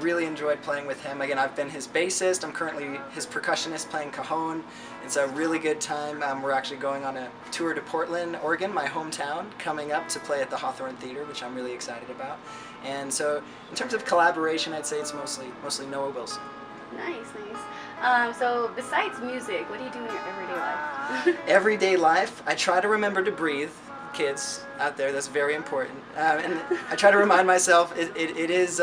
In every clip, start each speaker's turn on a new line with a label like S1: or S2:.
S1: really enjoyed playing with him. Again, I've been his bassist. I'm currently his percussionist playing cajon. It's a really good time. We're actually going on a tour to Portland, Oregon, my hometown, coming up to play at the Hawthorne Theater, which I'm really excited about. And so in terms of collaboration, I'd say it's mostly Noah Wilson.
S2: Nice, nice. So besides music, what do you do in your everyday life?
S1: Everyday life, I try to remember to breathe. Kids out there, that's very important. And I try to remind myself it is,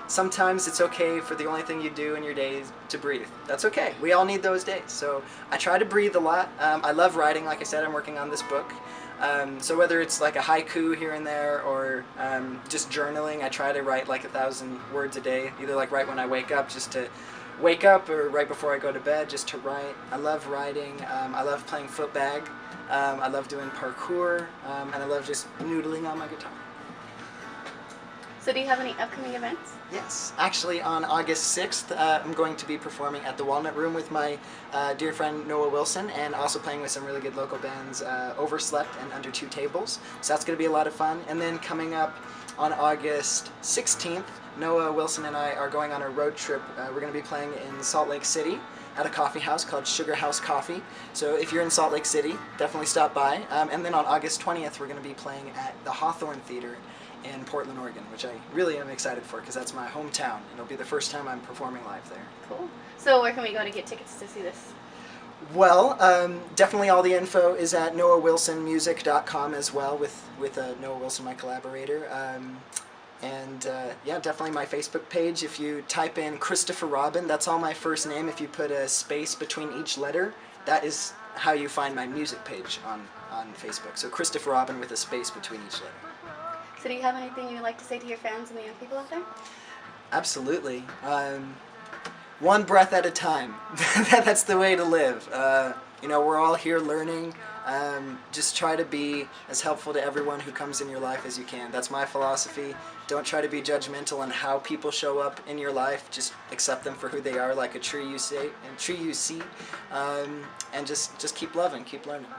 S1: sometimes it's okay for the only thing you do in your day is to breathe. That's okay. We all need those days. So I try to breathe a lot. I love writing. Like I said, I'm working on this book. So whether it's like a haiku here and there or just journaling, I try to write like 1,000 words a day, either like right when I wake up just to wake up or right before I go to bed just to write. I love writing. I love playing footbag. I love doing parkour, and I love just noodling on my guitar.
S2: So do you have any upcoming events?
S1: Yes, actually on August 6th, I'm going to be performing at the Walnut Room with my dear friend Noah Wilson, and also playing with some really good local bands, Overslept and Under Two Tables. So that's going to be a lot of fun. And then coming up on August 16th, Noah Wilson and I are going on a road trip. We're going to be playing in Salt Lake City at a coffee house called Sugar House Coffee. So if you're in Salt Lake City, definitely stop by. And then on August 20th, we're going to be playing at the Hawthorne Theater in Portland, Oregon, which I really am excited for because that's my hometown. It'll be the first time I'm performing live there.
S2: Cool. So where can we go to get tickets to see this?
S1: Well, definitely all the info is at noahwilsonmusic.com as well with Noah Wilson, my collaborator. Yeah, definitely my Facebook page. If you type in Christopher Robin, that's all my first name. If you put a space between each letter, that is how you find my music page on Facebook. So Christopher Robin with a space between each letter.
S2: So do you have anything you'd like to say to your fans and the young people out there?
S1: Absolutely. One breath at a time. That's the way to live. You know, we're all here learning. Just try to be as helpful to everyone who comes in your life as you can. That's my philosophy. Don't try to be judgmental on how people show up in your life. Just accept them for who they are, like a tree you see, and just keep loving, keep learning.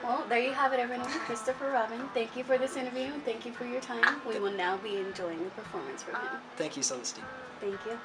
S2: Well, there you have it, everyone. Christopher Robin, thank you for this interview and thank you for your time. We will now be enjoying the performance from him.
S1: Thank you, Celestina.
S2: Thank you.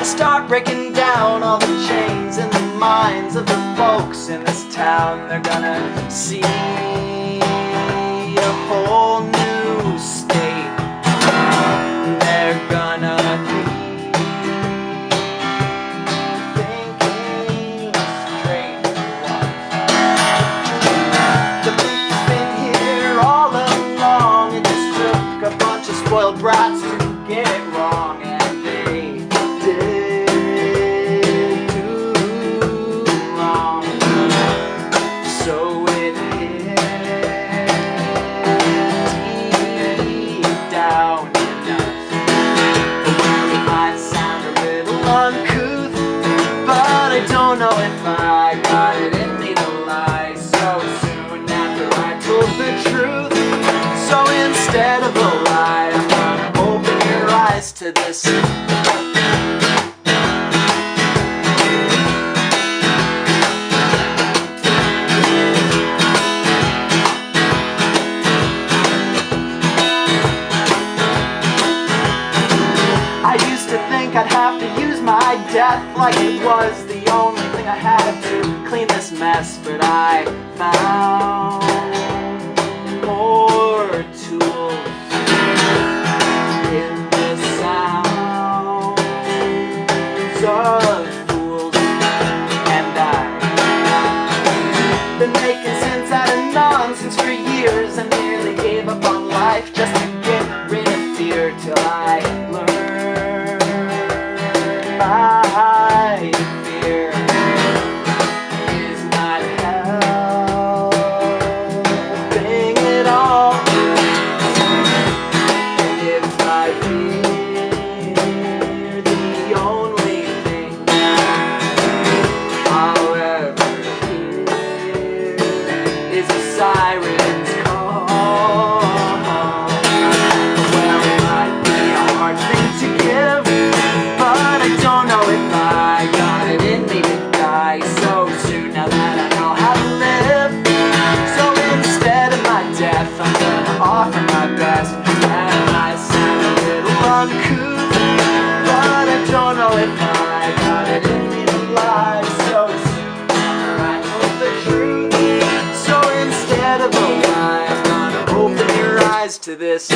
S1: Start breaking down all the chains in the minds of the folks in this town. They're gonna see a whole new state. They're gonna be thinking straight once. The beat's been here all along. It just took a bunch of spoiled brats to get it wrong, and they don't know if I got it in me to lie so soon after I told the truth. So instead of a lie, I'm gonna open your eyes to this. I used to think I'd have to use my death like it was the only thing I had to clean this mess, but I found more tools in the sounds of fools, and I together till I learn my fear is not helping at all. And if I fear the only thing I'll ever hear is a siren's call. Well, it might be a hard thing to give, but I don't know if I got it in me to die so soon now that I know how to live. So instead of my death, I'm gonna offer my best. And I sound a little uncouth, but I don't know if I got it in me to lie so soon now I know the truth. So instead of a lie, I'm gonna open your eyes to this.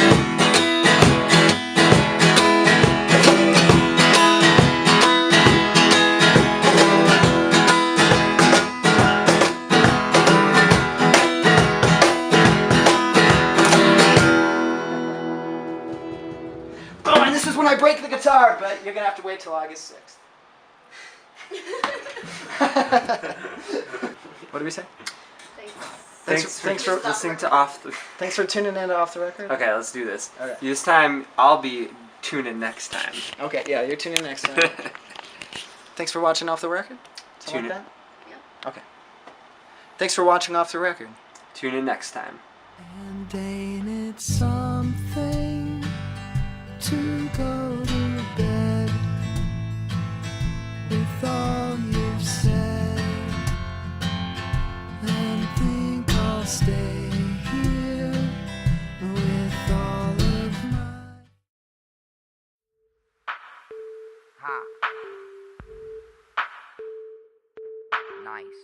S1: Oh, and this is when I break the guitar, but you're gonna have to wait till August 6th. What did we say?
S3: Thanks for listening to Off the...
S1: Thanks for tuning in to Off the Record.
S3: Okay, let's do this.
S1: Okay.
S3: This time, I'll be tuning next time.
S1: Okay, yeah, you're tuning in next time. Thanks for watching Off the Record. Something
S3: Tune
S1: like
S3: in.
S1: that? Okay. Thanks for watching Off the Record.
S3: Tune in next time.
S4: And ain't it something to go to bed with all you've said, and think I'll stay here with all of my...
S5: Ha. Nice.